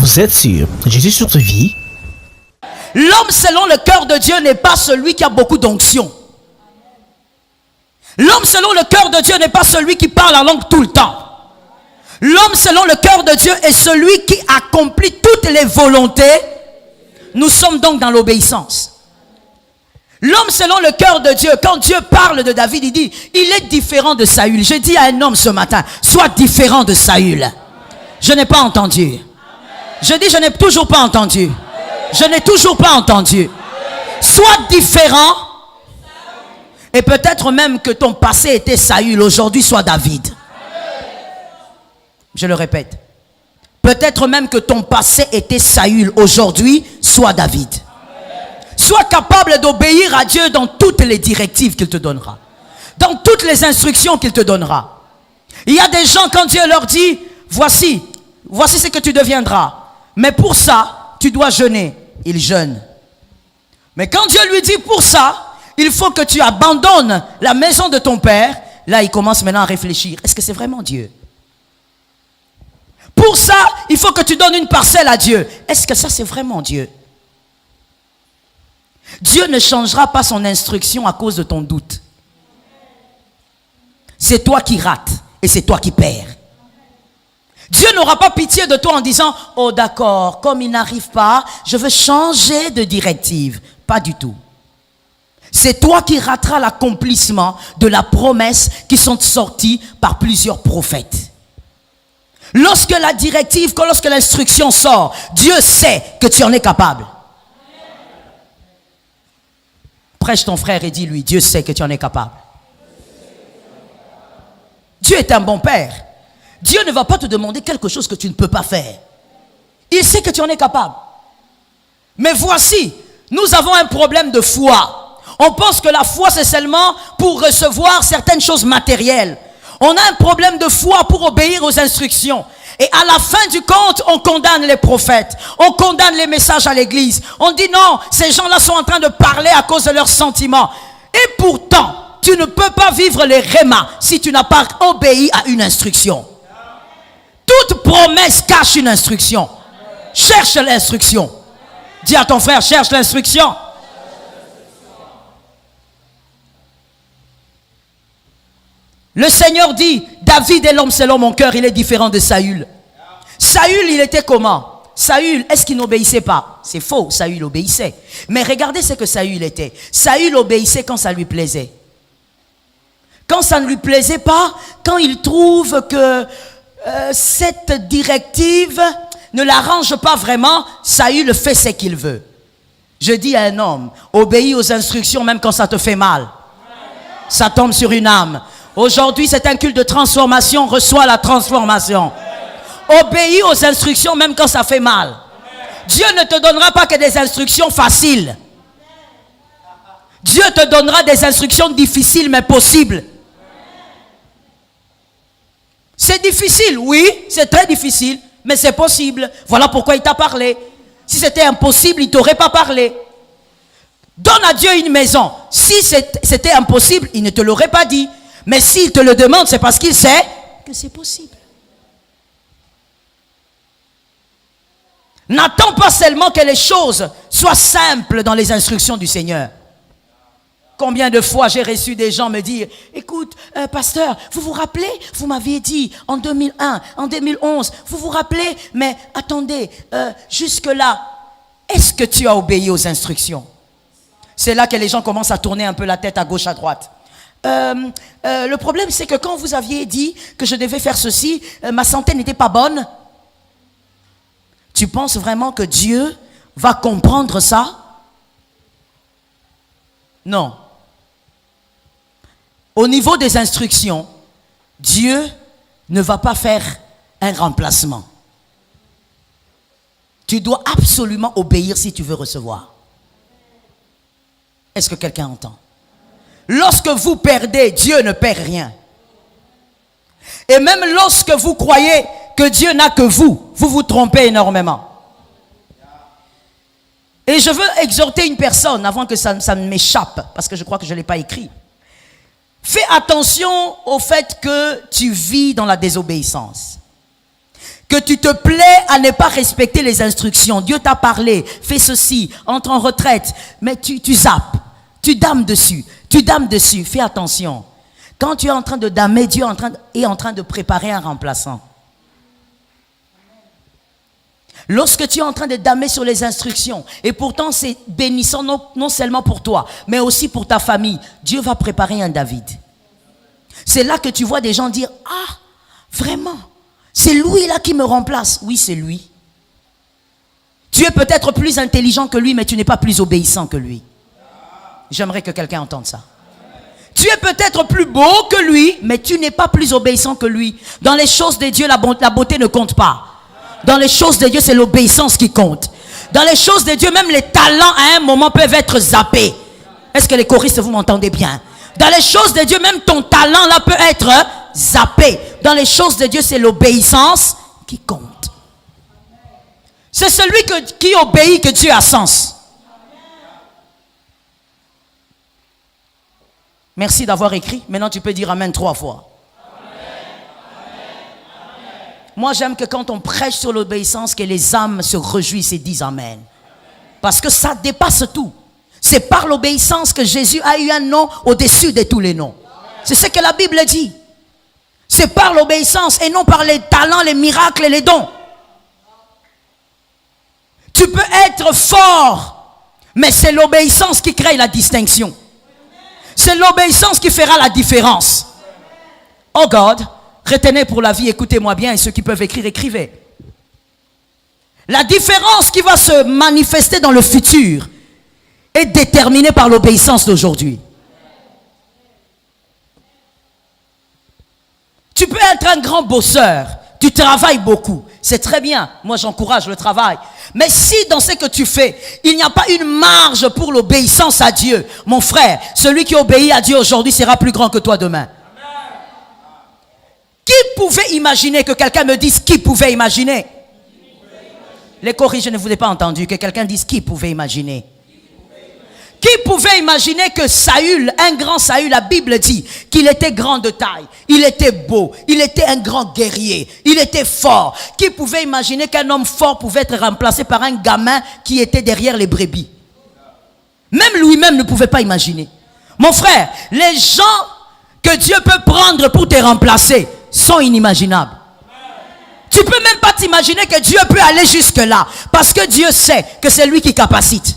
Vous êtes sur Jésus sur vie. L'homme selon le cœur de Dieu n'est pas celui qui a beaucoup d'onction. L'homme selon le cœur de Dieu n'est pas celui qui parle en langue tout le temps. L'homme selon le cœur de Dieu est celui qui accomplit toutes les volontés. Nous sommes donc dans l'obéissance. L'homme selon le cœur de Dieu, quand Dieu parle de David, il dit, il est différent de Saül. J'ai dit à un homme ce matin, sois différent de Saül. Je n'ai pas entendu. Je dis, je n'ai toujours pas entendu. Je n'ai toujours pas entendu. Sois différent. Et peut-être même que ton passé était Saül, aujourd'hui sois David. Je le répète. Peut-être même que ton passé était Saül, aujourd'hui sois David. Sois capable d'obéir à Dieu dans toutes les directives qu'il te donnera. Dans toutes les instructions qu'il te donnera. Il y a des gens, quand Dieu leur dit, voici ce que tu deviendras. Mais pour ça, tu dois jeûner. Il jeûne. Mais quand Dieu lui dit, pour ça, il faut que tu abandonnes la maison de ton père. Là, il commence maintenant à réfléchir. Est-ce que c'est vraiment Dieu? Pour ça, il faut que tu donnes une parcelle à Dieu. Est-ce que ça, c'est vraiment Dieu? Dieu ne changera pas son instruction à cause de ton doute. C'est toi qui rates et c'est toi qui perds. Dieu n'aura pas pitié de toi en disant, oh d'accord, comme il n'arrive pas, je veux changer de directive. Pas du tout. C'est toi qui rateras l'accomplissement de la promesse qui sont sorties par plusieurs prophètes. Lorsque la directive, lorsque l'instruction sort, Dieu sait que tu en es capable. Prêche ton frère et dis-lui, Dieu sait que tu en es capable. Dieu est un bon père. Dieu ne va pas te demander quelque chose que tu ne peux pas faire. Il sait que tu en es capable. Mais voici, nous avons un problème de foi. On pense que la foi, c'est seulement pour recevoir certaines choses matérielles. On a un problème de foi pour obéir aux instructions. Et à la fin du compte, on condamne les prophètes. On condamne les messages à l'église. On dit non, ces gens-là sont en train de parler à cause de leurs sentiments. Et pourtant, tu ne peux pas vivre les rémas si tu n'as pas obéi à une instruction. Toute promesse cache une instruction. Cherche l'instruction. Dis à ton frère, cherche l'instruction. Le Seigneur dit, David est l'homme selon mon cœur, il est différent de Saül. Saül, il était comment? Saül, est-ce qu'il n'obéissait pas? C'est faux, Saül obéissait. Mais regardez ce que Saül était. Saül obéissait quand ça lui plaisait. Quand ça ne lui plaisait pas, quand il trouve que cette directive ne l'arrange pas vraiment, Saül fait ce qu'il veut. Je dis à un homme, obéis aux instructions même quand ça te fait mal. Ça tombe sur une âme. Aujourd'hui, c'est un culte de transformation. Reçois la transformation. Obéis aux instructions même quand ça fait mal. Dieu ne te donnera pas que des instructions faciles. Dieu te donnera des instructions difficiles mais possibles. C'est difficile, oui, c'est très difficile, mais c'est possible. Voilà pourquoi il t'a parlé. Si c'était impossible, il ne t'aurait pas parlé. Donne à Dieu une maison. Si c'était impossible, il ne te l'aurait pas dit. Mais s'il te le demande, c'est parce qu'il sait que c'est possible. N'attends pas seulement que les choses soient simples dans les instructions du Seigneur. Combien de fois j'ai reçu des gens me dire, écoute, pasteur, vous vous rappelez, vous m'aviez dit en 2001, en 2011, vous vous rappelez, mais attendez, jusque-là, est-ce que tu as obéi aux instructions? C'est là que les gens commencent à tourner un peu la tête à gauche, à droite. Le problème, c'est que quand vous aviez dit que je devais faire ceci, ma santé n'était pas bonne. Tu penses vraiment que Dieu va comprendre ça? Non. Au niveau des instructions, Dieu ne va pas faire un remplacement. Tu dois absolument obéir si tu veux recevoir. Est-ce que quelqu'un entend? Lorsque vous perdez, Dieu ne perd rien. Et même lorsque vous croyez que Dieu n'a que vous, vous vous trompez énormément. Et je veux exhorter une personne avant que ça ne m'échappe, parce que je crois que je ne l'ai pas écrit. Fais attention au fait que tu vis dans la désobéissance. que tu te plais à ne pas respecter les instructions. Dieu t'a parlé, fais ceci, entre en retraite, mais tu zappes, tu dames dessus, fais attention. Quand tu es en train de damer, Dieu est en train de préparer un remplaçant. Lorsque tu es en train de damer sur les instructions, et pourtant c'est bénissant non seulement pour toi, mais aussi pour ta famille, Dieu va préparer un David. C'est là que tu vois des gens dire, ah, vraiment, c'est lui là qui me remplace. Oui, c'est lui. Tu es peut-être plus intelligent que lui, mais tu n'es pas plus obéissant que lui. J'aimerais que quelqu'un entende ça. Tu es peut-être plus beau que lui, mais tu n'es pas plus obéissant que lui. Dans les choses de Dieu, la beauté ne compte pas. Dans les choses de Dieu, c'est l'obéissance qui compte. Dans les choses de Dieu, même les talents à un moment peuvent être zappés. Est-ce que les choristes, vous m'entendez bien? Dans les choses de Dieu, même ton talent là peut être zappé. Dans les choses de Dieu, c'est l'obéissance qui compte. C'est celui qui obéit que Dieu a sens. Merci d'avoir écrit. Maintenant, tu peux dire Amen 3 fois. Moi, j'aime que quand on prêche sur l'obéissance, que les âmes se réjouissent et disent Amen. Parce que ça dépasse tout. C'est par l'obéissance que Jésus a eu un nom au-dessus de tous les noms. C'est ce que la Bible dit. C'est par l'obéissance et non par les talents, les miracles et les dons. Tu peux être fort, mais c'est l'obéissance qui crée la distinction. C'est l'obéissance qui fera la différence. Oh God, retenez pour la vie, écoutez-moi bien, et ceux qui peuvent écrire, écrivez. La différence qui va se manifester dans le futur est déterminée par l'obéissance d'aujourd'hui. Tu peux être un grand bosseur, tu travailles beaucoup, c'est très bien, moi j'encourage le travail. Mais si dans ce que tu fais, il n'y a pas une marge pour l'obéissance à Dieu, mon frère, celui qui obéit à Dieu aujourd'hui sera plus grand que toi demain. Qui pouvait imaginer que quelqu'un me dise qui pouvait imaginer? Les corriges, je ne vous ai pas entendu que quelqu'un dise qui pouvait imaginer. Qui pouvait imaginer que Saül, un grand Saül, la Bible dit qu'il était grand de taille, il était beau, il était un grand guerrier, il était fort. Qui pouvait imaginer qu'un homme fort pouvait être remplacé par un gamin qui était derrière les brebis? Même lui-même ne pouvait pas imaginer. Mon frère, les gens que Dieu peut prendre pour te remplacer sont inimaginables. Tu peux même pas t'imaginer que Dieu peut aller jusque là, parce que Dieu sait que c'est lui qui capacite.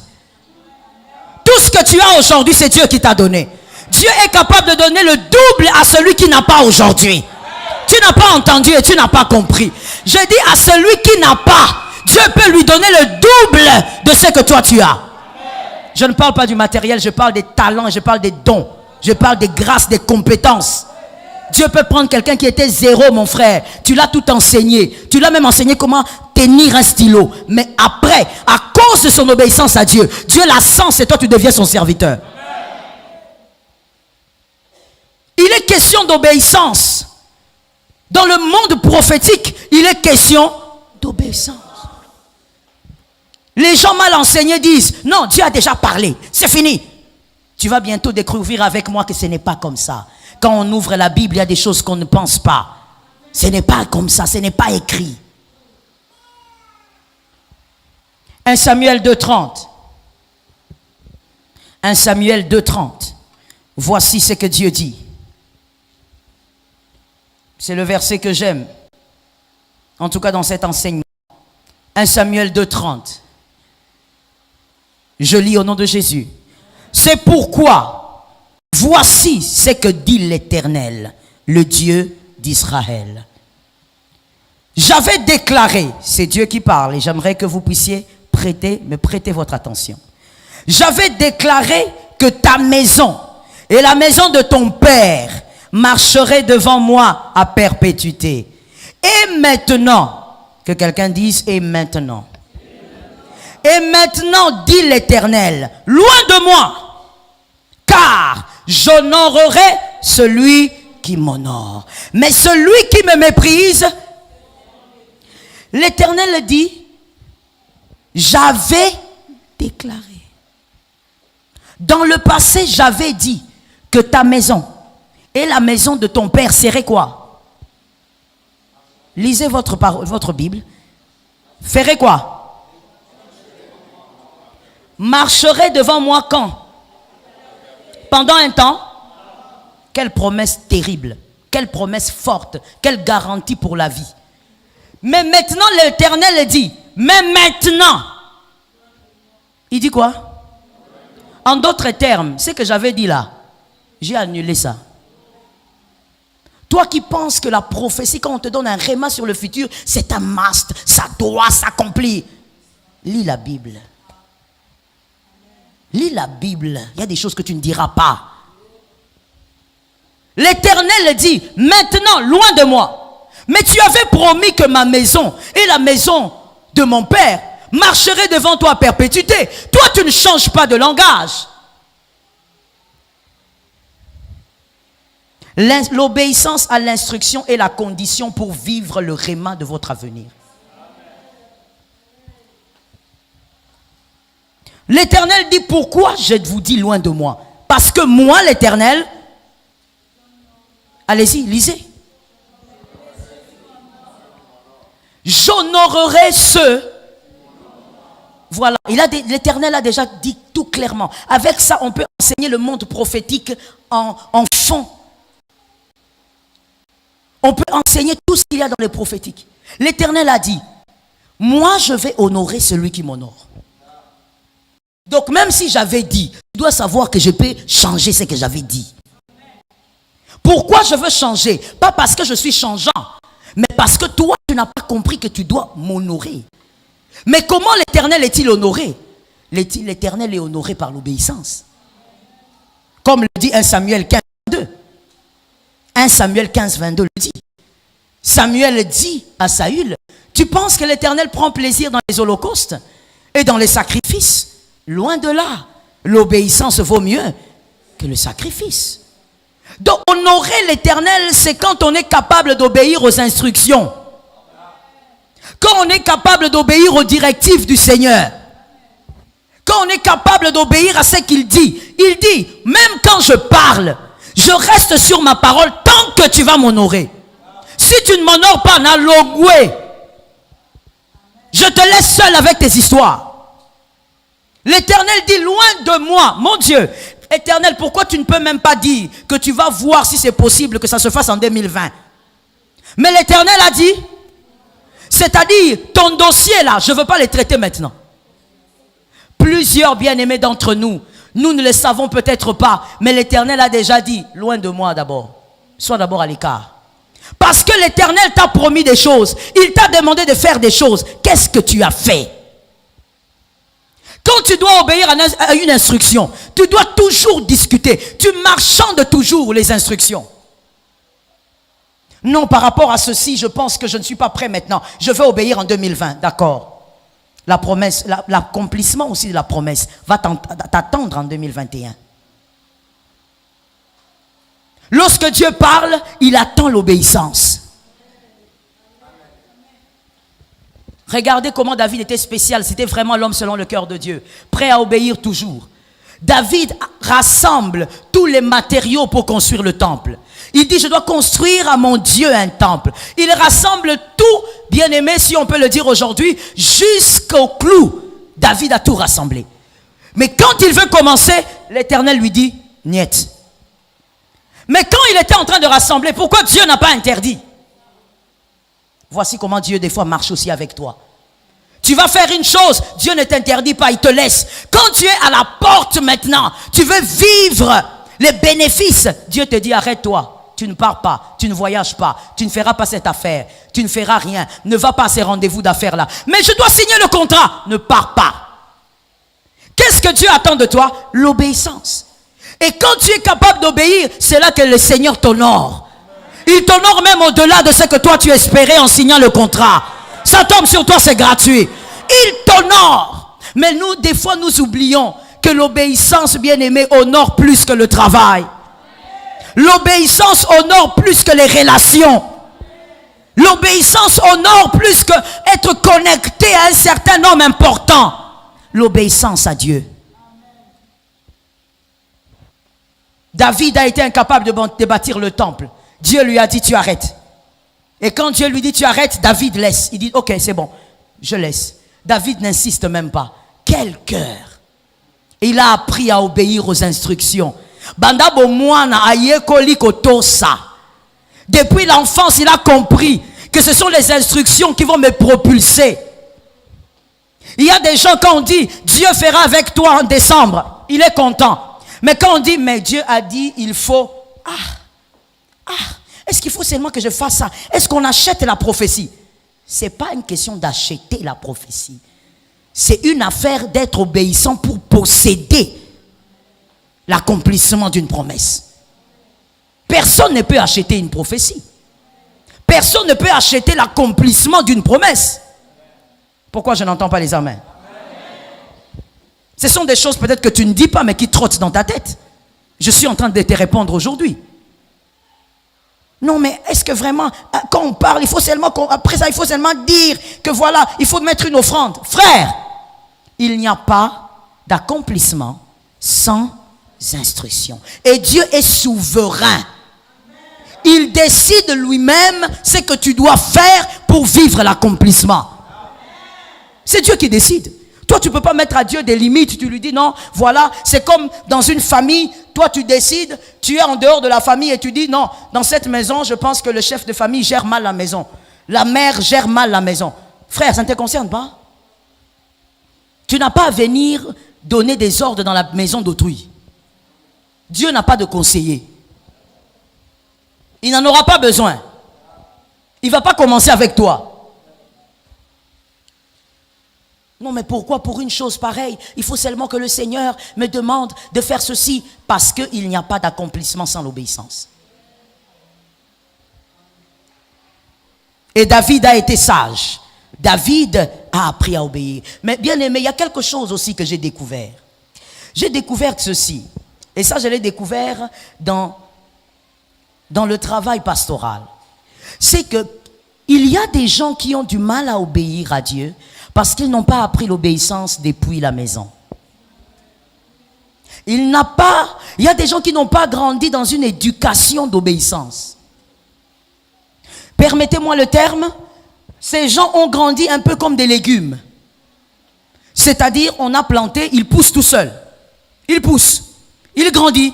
Tout ce que tu as aujourd'hui, c'est Dieu qui t'a donné. Dieu est capable de donner le double à celui qui n'a pas aujourd'hui. Tu n'as pas entendu et tu n'as pas compris. Je dis à celui qui n'a pas, Dieu peut lui donner le double de ce que toi tu as. Je ne parle pas du matériel, je parle des talents, je parle des dons, je parle des grâces, des compétences. Dieu peut prendre quelqu'un qui était zéro, mon frère. Tu l'as tout enseigné. Tu l'as même enseigné comment tenir un stylo. Mais après, à cause de son obéissance à Dieu, Dieu l'a sens et toi tu deviens son serviteur. Il est question d'obéissance. Dans le monde prophétique, il est question d'obéissance. Les gens mal enseignés disent, non, Dieu a déjà parlé, c'est fini. Tu vas bientôt découvrir avec moi que ce n'est pas comme ça. Quand on ouvre la Bible, il y a des choses qu'on ne pense pas. Ce n'est pas comme ça, ce n'est pas écrit. 1 Samuel 2,30. 1 Samuel 2,30. Voici ce que Dieu dit. C'est le verset que j'aime. En tout cas dans cet enseignement. 1 Samuel 2,30. Je lis au nom de Jésus. C'est pourquoi... Voici ce que dit l'Éternel, le Dieu d'Israël. J'avais déclaré, c'est Dieu qui parle et j'aimerais que vous puissiez me prêter votre attention. J'avais déclaré que ta maison et la maison de ton père marcheraient devant moi à perpétuité. Et maintenant, que quelqu'un dise et maintenant. Et maintenant, dit l'Éternel, loin de moi, car j'honorerai celui qui m'honore. Mais celui qui me méprise, l'Éternel dit, j'avais déclaré. Dans le passé, j'avais dit que ta maison et la maison de ton père seraient quoi? Lisez votre Bible. Ferez quoi? Marcherez devant moi quand? Pendant un temps? Quelle promesse terrible, quelle promesse forte, quelle garantie pour la vie. Mais maintenant l'Éternel dit, mais maintenant. Il dit quoi? En d'autres termes, ce que j'avais dit là, j'ai annulé ça. Toi qui penses que la prophétie, quand on te donne un réma sur le futur, c'est un must, ça doit s'accomplir. Lis la Bible. Lis la Bible. Il y a des choses que tu ne diras pas. L'Éternel dit, maintenant, loin de moi. Mais tu avais promis que ma maison et la maison de mon père marcheraient devant toi à perpétuité. Toi, tu ne changes pas de langage. L'obéissance à l'instruction est la condition pour vivre le réma de votre avenir. L'Éternel dit, pourquoi je vous dis loin de moi? Parce que moi, l'Éternel, allez-y, lisez. J'honorerai ceux. Voilà, l'Éternel a déjà dit tout clairement. Avec ça, on peut enseigner le monde prophétique en fond. On peut enseigner tout ce qu'il y a dans les prophétiques. L'Éternel a dit, moi je vais honorer celui qui m'honore. Donc même si j'avais dit, tu dois savoir que je peux changer ce que j'avais dit. Pourquoi je veux changer? Pas parce que je suis changeant, mais parce que toi tu n'as pas compris que tu dois m'honorer. Mais comment l'Éternel est-il honoré? L'Éternel est honoré par l'obéissance. Comme le dit 1 Samuel 15, 22. 1 Samuel 15, 22 le dit. Samuel dit à Saül, tu penses que l'Éternel prend plaisir dans les holocaustes et dans les sacrifices? Loin de là. L'obéissance vaut mieux que le sacrifice. Donc honorer l'Éternel, c'est quand on est capable d'obéir aux instructions. Quand on est capable d'obéir aux directives du Seigneur. Quand on est capable d'obéir à ce qu'il dit. Il dit, même quand je parle, je reste sur ma parole tant que tu vas m'honorer. Si tu ne m'honores pas, n'alogoué, je te laisse seul avec tes histoires. L'Éternel dit, loin de moi, mon Dieu. Éternel, pourquoi tu ne peux même pas dire que tu vas voir si c'est possible que ça se fasse en 2020? Mais l'Éternel a dit, c'est-à-dire, ton dossier là, je ne veux pas les traiter maintenant. Plusieurs bien-aimés d'entre nous, nous ne le savons peut-être pas, mais l'Éternel a déjà dit, loin de moi d'abord. Sois d'abord à l'écart. Parce que l'Éternel t'a promis des choses. Il t'a demandé de faire des choses. Qu'est-ce que tu as fait? Quand tu dois obéir à une instruction, tu dois toujours discuter. Tu marchandes toujours les instructions. Non, par rapport à ceci, je pense que je ne suis pas prêt maintenant. Je vais obéir en 2020. D'accord. La promesse, l'accomplissement aussi de la promesse va t'attendre en 2021. Lorsque Dieu parle, il attend l'obéissance. Regardez comment David était spécial. C'était vraiment l'homme selon le cœur de Dieu. Prêt à obéir toujours. David rassemble tous les matériaux pour construire le temple. Il dit, je dois construire à mon Dieu un temple. Il rassemble tout, bien aimé, si on peut le dire aujourd'hui, jusqu'au clou. David a tout rassemblé. Mais quand il veut commencer, l'Éternel lui dit, niet. Mais quand il était en train de rassembler, pourquoi Dieu n'a pas interdit? Voici comment Dieu des fois marche aussi avec toi. Tu vas faire une chose, Dieu ne t'interdit pas, il te laisse. Quand tu es à la porte maintenant, tu veux vivre les bénéfices, Dieu te dit arrête-toi. Tu ne pars pas, tu ne voyages pas, tu ne feras pas cette affaire, tu ne feras rien, ne va pas à ces rendez-vous d'affaires là. Mais je dois signer le contrat, ne pars pas. Qu'est-ce que Dieu attend de toi? L'obéissance. Et quand tu es capable d'obéir, c'est là que le Seigneur t'honore. Il t'honore même au-delà de ce que toi tu espérais en signant le contrat. Ça tombe sur toi, c'est gratuit. Il t'honore. Mais nous, des fois, nous oublions que l'obéissance, bien-aimée, honore plus que le travail. L'obéissance honore plus que les relations. L'obéissance honore plus que être connecté à un certain homme important. L'obéissance à Dieu. David a été incapable de bâtir le temple. Dieu lui a dit, tu arrêtes. Et quand Dieu lui dit, tu arrêtes, David laisse. Il dit, ok, c'est bon, je laisse. David n'insiste même pas. Quel cœur! Il a appris à obéir aux instructions. Depuis l'enfance, il a compris que ce sont les instructions qui vont me propulser. Il y a des gens, quand on dit Dieu fera avec toi en décembre, il est content. Mais quand on dit mais Dieu a dit il faut, est-ce qu'il faut seulement que je fasse ça? Est-ce qu'on achète la prophétie? Ce n'est pas une question d'acheter la prophétie. C'est une affaire d'être obéissant pour posséder l'accomplissement d'une promesse. Personne ne peut acheter une prophétie. Personne ne peut acheter l'accomplissement d'une promesse. Pourquoi je n'entends pas les amens? Ce sont des choses peut-être que tu ne dis pas mais qui trottent dans ta tête. Je suis en train de te répondre aujourd'hui. Non, mais est-ce que vraiment, quand on parle, il faut seulement, après ça, il faut seulement dire que voilà, il faut mettre une offrande. Frère, il n'y a pas d'accomplissement sans instruction. Et Dieu est souverain. Il décide lui-même ce que tu dois faire pour vivre l'accomplissement. C'est Dieu qui décide. Toi, tu ne peux pas mettre à Dieu des limites. Tu lui dis non, voilà, c'est comme dans une famille. Toi, tu décides, tu es en dehors de la famille et tu dis non, dans cette maison, je pense que le chef de famille gère mal la maison. La mère gère mal la maison. Frère, ça ne te concerne pas. Tu n'as pas à venir donner des ordres dans la maison d'autrui. Dieu n'a pas de conseiller. Il n'en aura pas besoin. Il ne va pas commencer avec toi. Non, mais pourquoi pour une chose pareille? Il faut seulement que le Seigneur me demande de faire ceci. Parce qu'il n'y a pas d'accomplissement sans l'obéissance. Et David a été sage. David a appris à obéir. Mais bien aimé, il y a quelque chose aussi que j'ai découvert. J'ai découvert ceci. Et ça, je l'ai découvert dans le travail pastoral. C'est que il y a des gens qui ont du mal à obéir à Dieu parce qu'ils n'ont pas appris l'obéissance depuis la maison. Il y a des gens qui n'ont pas grandi dans une éducation d'obéissance. Permettez-moi le terme, ces gens ont grandi un peu comme des légumes. C'est-à-dire, on a planté, ils poussent tout seuls. Il pousse, il grandit,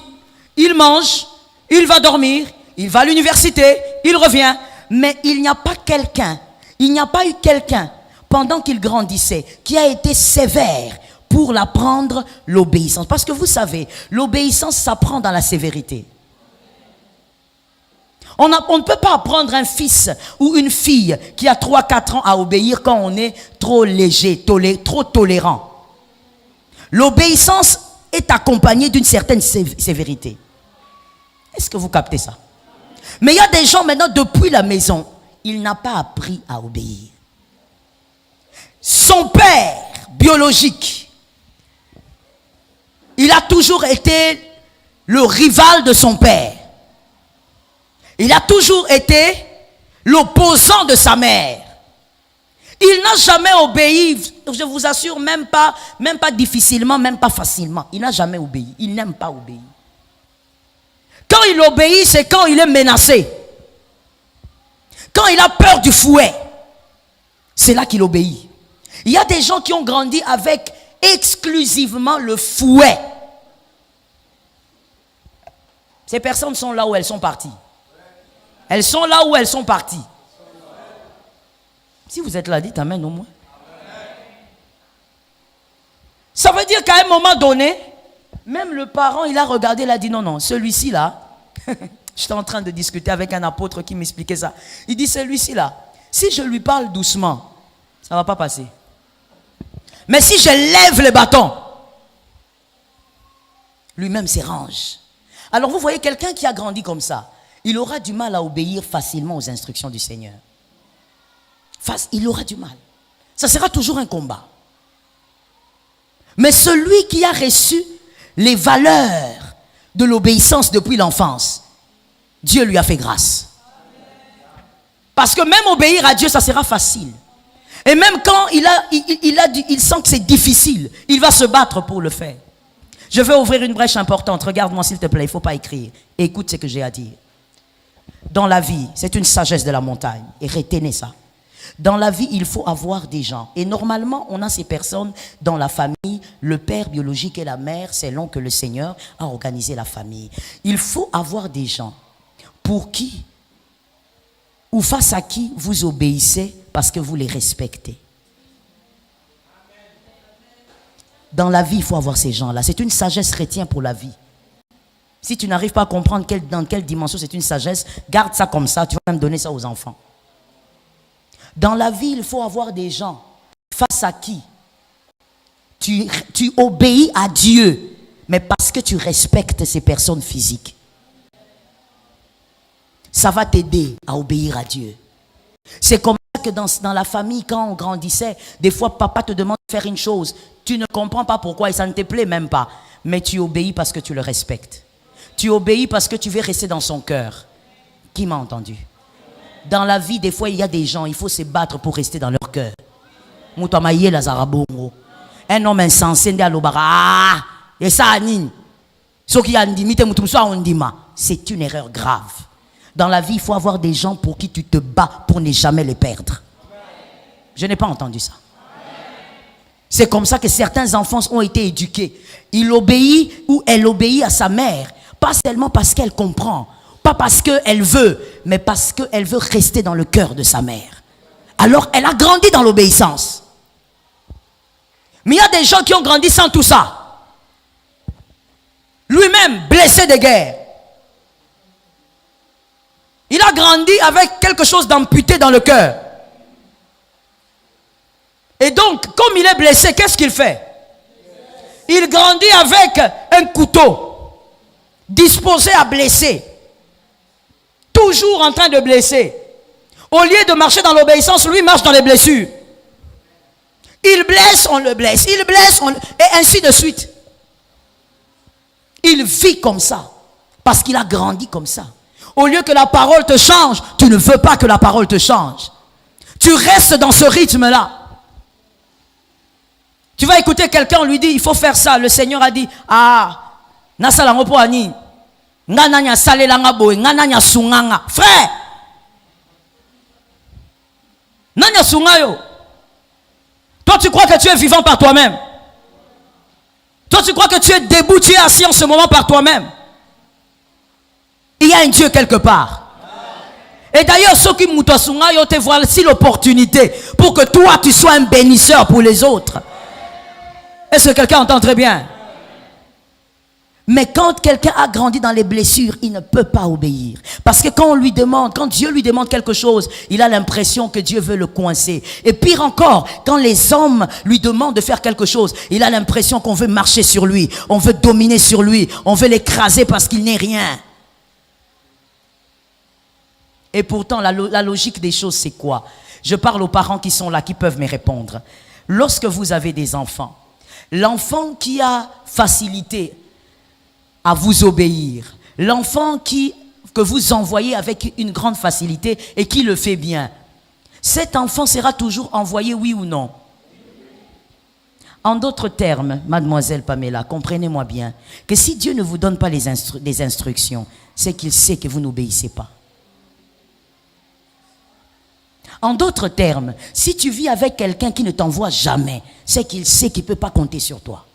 il mange, il va dormir, il va à l'université, il revient. Mais il n'y a pas quelqu'un, il n'y a pas eu quelqu'un pendant qu'il grandissait qui a été sévère pour l'apprendre l'obéissance. Parce que vous savez, l'obéissance s'apprend dans la sévérité. On ne peut pas apprendre un fils ou une fille qui a 3-4 ans à obéir quand on est trop léger, trop tolérant. L'obéissance est accompagnée d'une certaine sévérité. Est-ce que vous captez ça? Mais il y a des gens maintenant, depuis la maison, il n'a pas appris à obéir. Son père biologique, il a toujours été le rival de son père. Il a toujours été l'opposant de sa mère. Il n'a jamais obéi, je vous assure, même pas difficilement, même pas facilement. Il n'a jamais obéi. Il n'aime pas obéir. Quand il obéit, c'est quand il est menacé. Quand il a peur du fouet, c'est là qu'il obéit. Il y a des gens qui ont grandi avec exclusivement le fouet. Ces personnes sont là où elles sont parties. Elles sont là où elles sont parties. Si vous êtes là, dites amen au moins. Ça veut dire qu'à un moment donné, même le parent, il a regardé, il a dit non, celui-ci là, j'étais en train de discuter avec un apôtre qui m'expliquait ça. Il dit celui-ci là, si je lui parle doucement, ça ne va pas passer. Mais si je lève le bâton, lui-même s'arrange. Alors vous voyez quelqu'un qui a grandi comme ça, il aura du mal à obéir facilement aux instructions du Seigneur. Il aura du mal. Ça sera toujours un combat. Mais celui qui a reçu les valeurs de l'obéissance depuis l'enfance, Dieu lui a fait grâce. Parce que même obéir à Dieu, ça sera facile. Et même quand il sent que c'est difficile, il va se battre pour le faire. Je vais ouvrir une brèche importante. Regarde-moi s'il te plaît, il ne faut pas écrire. Et écoute ce que j'ai à dire. Dans la vie, c'est une sagesse de la montagne. Et retenez ça. Dans la vie, il faut avoir des gens. Et normalement, on a ces personnes dans la famille. Le père biologique et la mère, c'est selon que le Seigneur a organisé la famille. Il faut avoir des gens pour qui, ou face à qui vous obéissez parce que vous les respectez. Dans la vie, il faut avoir ces gens-là. C'est une sagesse chrétienne pour la vie. Si tu n'arrives pas à comprendre dans quelle dimension c'est une sagesse, garde ça comme ça, tu vas même donner ça aux enfants. Dans la vie, il faut avoir des gens face à qui tu obéis à Dieu, mais parce que tu respectes ces personnes physiques. Ça va t'aider à obéir à Dieu. C'est comme ça que dans la famille, quand on grandissait, des fois papa te demande de faire une chose, tu ne comprends pas pourquoi et ça ne te plaît même pas, mais tu obéis parce que tu le respectes. Tu obéis parce que tu veux rester dans son cœur. Qui m'a entendu? Dans la vie, des fois, il y a des gens, il faut se battre pour rester dans leur cœur. Un homme insensé, c'est une erreur grave. Dans la vie, il faut avoir des gens pour qui tu te bats pour ne jamais les perdre. Je n'ai pas entendu ça. C'est comme ça que certains enfants ont été éduqués. Il obéit ou elle obéit à sa mère. Pas seulement parce qu'elle comprend, pas parce qu'elle veut, mais parce qu'elle veut rester dans le cœur de sa mère. Alors, elle a grandi dans l'obéissance. Mais il y a des gens qui ont grandi sans tout ça. Lui-même, blessé de guerre. Il a grandi avec quelque chose d'amputé dans le cœur. Et donc, comme il est blessé, qu'est-ce qu'il fait? Il grandit avec un couteau. Disposé à blesser. Toujours en train de blesser. Au lieu de marcher dans l'obéissance, lui marche dans les blessures. Il blesse, on le blesse. Il blesse, et ainsi de suite. Il vit comme ça. Parce qu'il a grandi comme ça. Au lieu que la parole te change, tu ne veux pas que la parole te change. Tu restes dans ce rythme-là. Tu vas écouter quelqu'un, on lui dit, il faut faire ça. Le Seigneur a dit, frère, toi tu crois que tu es vivant par toi-même. Toi tu crois que tu es debout, tu es assis en ce moment par toi-même. Il y a un Dieu quelque part. Et d'ailleurs, ceux qui te voici l'opportunité pour que toi tu sois un bénisseur pour les autres. Est-ce que quelqu'un entend très bien? Mais quand quelqu'un a grandi dans les blessures, il ne peut pas obéir. Parce que quand Dieu lui demande quelque chose, il a l'impression que Dieu veut le coincer. Et pire encore, quand les hommes lui demandent de faire quelque chose, il a l'impression qu'on veut marcher sur lui, on veut dominer sur lui, on veut l'écraser parce qu'il n'est rien. Et pourtant, la logique des choses, c'est quoi? Je parle aux parents qui sont là, qui peuvent me répondre. Lorsque vous avez des enfants, l'enfant qui a facilité à vous obéir, l'enfant que vous envoyez avec une grande facilité et qui le fait bien, cet enfant sera toujours envoyé, oui ou non? En d'autres termes, mademoiselle Pamela, comprenez-moi bien, que si Dieu ne vous donne pas les instructions, c'est qu'il sait que vous n'obéissez pas. En d'autres termes, si tu vis avec quelqu'un qui ne t'envoie jamais, c'est qu'il sait qu'il ne peut pas compter sur toi.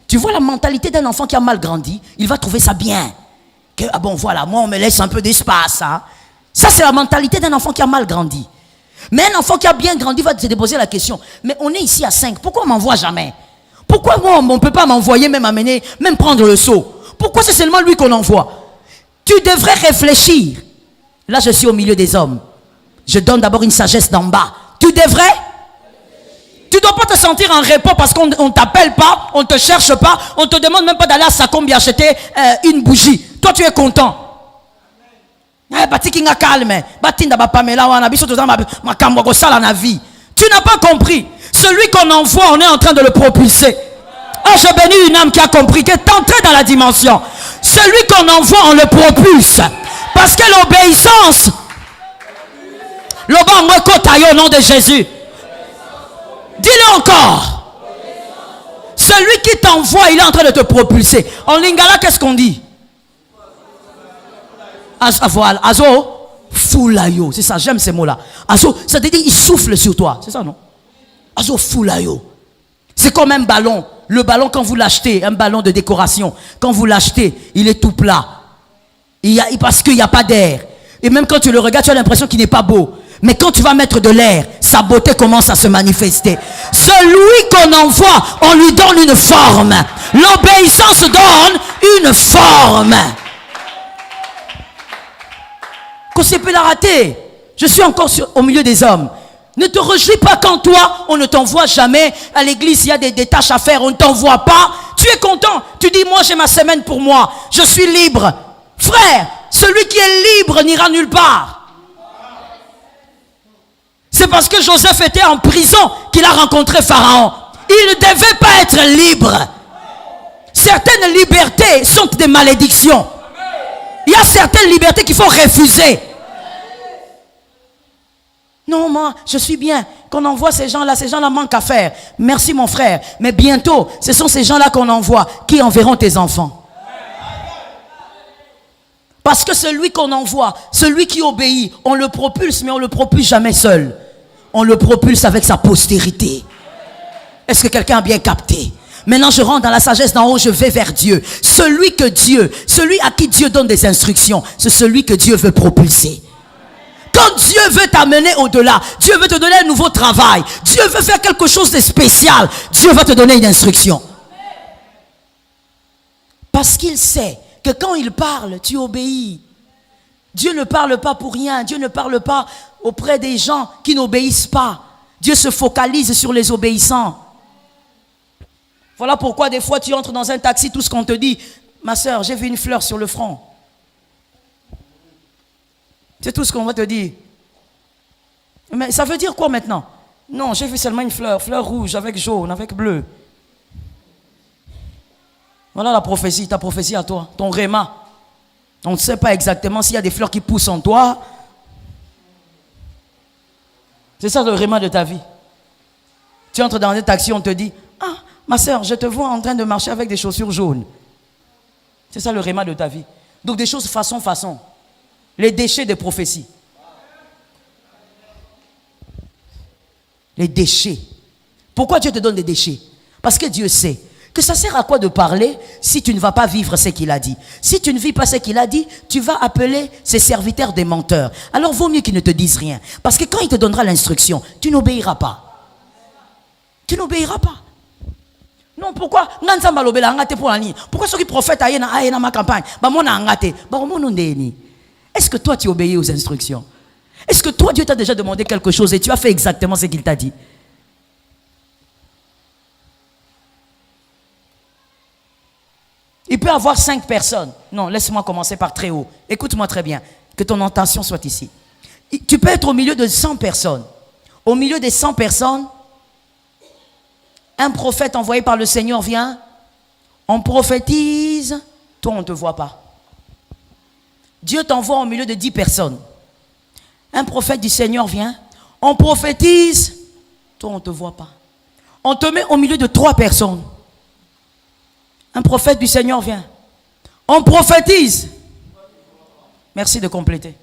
Tu vois la mentalité d'un enfant qui a mal grandi, il va trouver ça bien. Que, ah bon, voilà, moi on me laisse un peu d'espace. Hein. Ça c'est la mentalité d'un enfant qui a mal grandi. Mais un enfant qui a bien grandi va te déposer la question, mais on est ici à 5, pourquoi on ne m'envoie jamais? Pourquoi moi on ne peut pas m'envoyer, même prendre le seau? Pourquoi c'est seulement lui qu'on envoie? Tu devrais réfléchir. Là je suis au milieu des hommes. Je donne d'abord une sagesse d'en bas. Tu devrais. Tu ne dois pas te sentir en repos parce qu'on ne t'appelle pas, on ne te cherche pas, on ne te demande même pas d'aller à Sacombi acheter une bougie. Toi, tu es content. Tu n'as pas compris. Celui qu'on envoie, on est en train de le propulser. Ah, je bénis une âme qui a compris, qui est entrée dans la dimension. Celui qu'on envoie, on le propulse. Parce que l'obéissance, au nom de Jésus. Dis-le encore. Celui qui t'envoie, il est en train de te propulser. En lingala, qu'est-ce qu'on dit? Voilà, azo, foulayo. C'est ça, j'aime ces mots-là. Azo, ça veut dire il souffle sur toi. C'est ça, non? Azo, foulayo. C'est comme un ballon. Le ballon, quand vous l'achetez, un ballon de décoration, quand vous l'achetez, il est tout plat. Parce qu'il n'y a pas d'air. Et même quand tu le regardes, tu as l'impression qu'il n'est pas beau. Mais quand tu vas mettre de l'air, sa beauté commence à se manifester. Celui qu'on envoie, on lui donne une forme. L'obéissance donne une forme. Qu'on l'a raté. Je suis encore au milieu des hommes. Ne te réjouis pas quand toi, on ne t'envoie jamais à l'église, il y a des tâches à faire, on ne t'envoie pas. Tu es content. Tu dis, moi j'ai ma semaine pour moi. Je suis libre. Frère, celui qui est libre n'ira nulle part. C'est parce que Joseph était en prison qu'il a rencontré Pharaon. Il ne devait pas être libre. Certaines libertés sont des malédictions. Il y a certaines libertés qu'il faut refuser. Non, moi, je suis bien. Qu'on envoie ces gens-là manquent à faire. Merci mon frère. Mais bientôt, ce sont ces gens-là qu'on envoie qui enverront tes enfants. Parce que celui qu'on envoie, celui qui obéit, on le propulse, mais on ne le propulse jamais seul. On le propulse avec sa postérité. Est-ce que quelqu'un a bien capté? Maintenant, je rentre dans la sagesse d'en haut, je vais vers Dieu. Celui à qui Dieu donne des instructions, c'est celui que Dieu veut propulser. Quand Dieu veut t'amener au-delà, Dieu veut te donner un nouveau travail, Dieu veut faire quelque chose de spécial, Dieu va te donner une instruction. Parce qu'il sait que quand il parle, tu obéis. Dieu ne parle pas pour rien. Dieu ne parle pas auprès des gens qui n'obéissent pas. Dieu se focalise sur les obéissants. Voilà pourquoi des fois tu entres dans un taxi, tout ce qu'on te dit, ma soeur, j'ai vu une fleur sur le front. C'est tout ce qu'on va te dire. Mais ça veut dire quoi maintenant? Non, j'ai vu seulement une fleur rouge avec jaune, avec bleu. Voilà la prophétie, ta prophétie à toi, ton réma. On ne sait pas exactement s'il y a des fleurs qui poussent en toi. C'est ça le réma de ta vie. Tu entres dans un taxi, on te dit, ah, ma soeur, je te vois en train de marcher avec des chaussures jaunes. C'est ça le réma de ta vie. Donc des choses façon. Les déchets des prophéties. Les déchets. Pourquoi Dieu te donne des déchets? Parce que Dieu sait que ça sert à quoi de parler si tu ne vas pas vivre ce qu'il a dit. Si tu ne vis pas ce qu'il a dit, tu vas appeler ses serviteurs des menteurs. Alors vaut mieux qu'ils ne te disent rien. Parce que quand il te donnera l'instruction, tu n'obéiras pas. Tu n'obéiras pas. Non, pourquoi? Pourquoi ceux qui prophètent dans ma campagne? Est-ce que toi tu obéis aux instructions? Est-ce que toi Dieu t'a déjà demandé quelque chose et tu as fait exactement ce qu'il t'a dit? Il peut y avoir 5 personnes. Non, laisse-moi commencer par très haut. Écoute-moi très bien. Que ton intention soit ici. Tu peux être au milieu de 100 personnes. Au milieu des 100 personnes, un prophète envoyé par le Seigneur vient. On prophétise. Toi, on ne te voit pas. Dieu t'envoie au milieu de 10 personnes. Un prophète du Seigneur vient. On prophétise. Toi, on ne te voit pas. On te met au milieu de 3 personnes. Un prophète du Seigneur vient. On prophétise. Merci de compléter.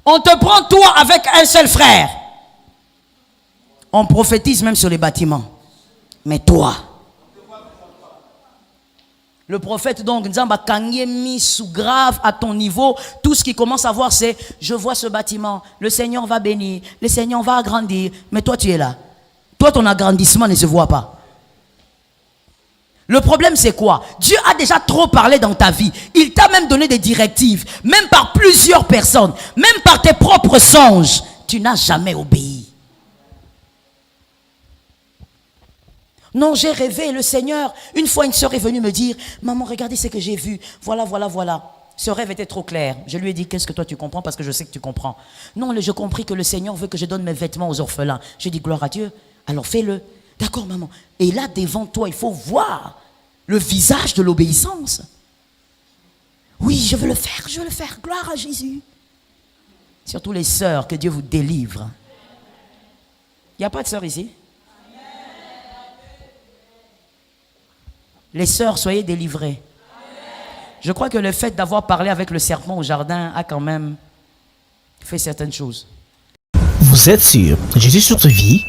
On te prend toi avec un seul frère. On prophétise même sur les bâtiments. Mais toi. Le prophète donc, mis sous grave à ton niveau. Tout ce qu'il commence à voir c'est, je vois ce bâtiment. Le Seigneur va bénir. Le Seigneur va agrandir. Mais toi tu es là. Toi ton agrandissement ne se voit pas. Le problème c'est quoi? Dieu a déjà trop parlé dans ta vie. Il t'a même donné des directives. Même par plusieurs personnes. Même par tes propres songes. Tu n'as jamais obéi. Non, j'ai rêvé, le Seigneur. Une fois une sœur est venue me dire, maman regardez ce que j'ai vu. Voilà. Ce rêve était trop clair. Je lui ai dit, qu'est-ce que toi tu comprends? Parce que je sais que tu comprends. Non, j'ai compris que le Seigneur veut que je donne mes vêtements aux orphelins. J'ai dit, gloire à Dieu. Alors fais-le. D'accord, maman. Et là, devant toi, il faut voir le visage de l'obéissance. Oui, je veux le faire. Gloire à Jésus. Surtout les sœurs, que Dieu vous délivre. Il n'y a pas de sœurs ici? Les sœurs, soyez délivrées. je crois que le fait d'avoir parlé avec le serpent au jardin a quand même fait certaines choses. Vous êtes sur Jésus sur ta vie?